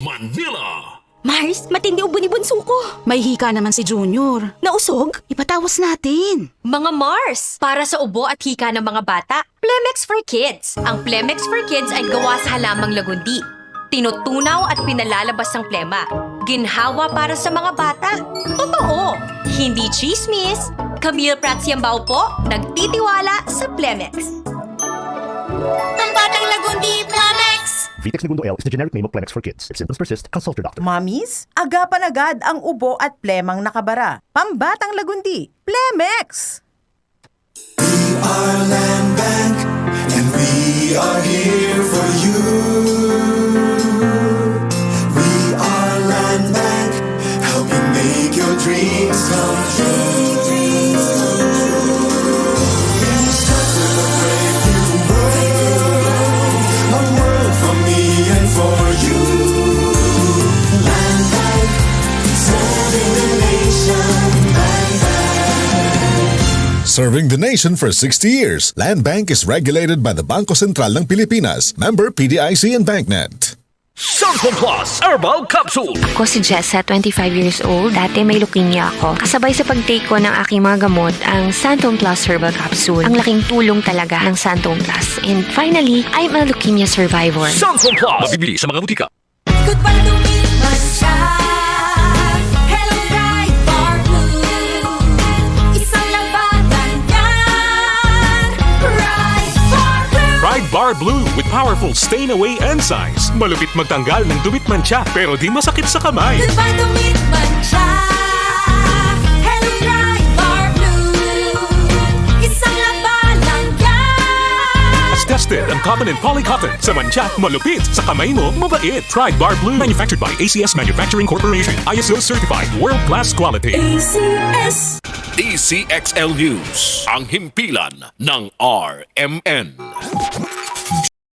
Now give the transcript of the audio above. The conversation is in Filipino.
Manila. Mars, matindi ubo ni bunso ko. May hika naman si Junior. Nausog? Ipatawas natin. Mga Mars, para sa ubo at hika ng mga bata, Plemex for Kids. Ang Plemex for Kids ay gawa sa halamang lagundi. Tinutunaw at pinalalabas ang plema. Ginhawa para sa mga bata. Totoo! Hindi chismis. Camille Pratsiambao po, nagtitiwala sa Plemex. Pambatang lagundi, Plemex! Vitex Segundo L is the generic name of Plemex for kids. If symptoms persist, consult your doctor. Mamis, agapan agad ang ubo at plemang nakabara. Pambatang lagundi, Plemex! We are Land Bank, and we are here for you. We are Land Bank, helping make your dreams come true. We start with a brave new world, a world for me and for you. Land Bank, serving the nation. Land Bank. Serving the nation for 60 years, Land Bank is regulated by the Bangko Sentral ng Pilipinas, member PDIC and BancNet. Santon Plus Herbal Capsule. Ako si Jessa, 25 years old. Dati may leukemia ako. Kasabay sa pag-take ko ng aking mga gamot, ang Santon Plus Herbal Capsule. Ang laking tulong talaga ng Santon Plus. And finally, I'm a leukemia survivor. Santon Plus. Mabibili sa mga butika. Goodbye to me, Mansya. Hello, bright bar blue. Isang labanan yan. Bright bar blue. Pride Bar Blue with powerful stain-away enzymes. Malupit magtanggal ng dumit mancha pero di masakit sa kamay. Goodbye to me, Mansya. Hello, bright bar blue. Isang labanan yan. As tested ang cotton and polycotton. Sa mancha, malupit. Sa kamay mo, mabait. Pride Bar Blue. Manufactured by ACS Manufacturing Corporation. ISO certified. World-class quality. ACS. DCXL News. Ang himpilan ng RMN.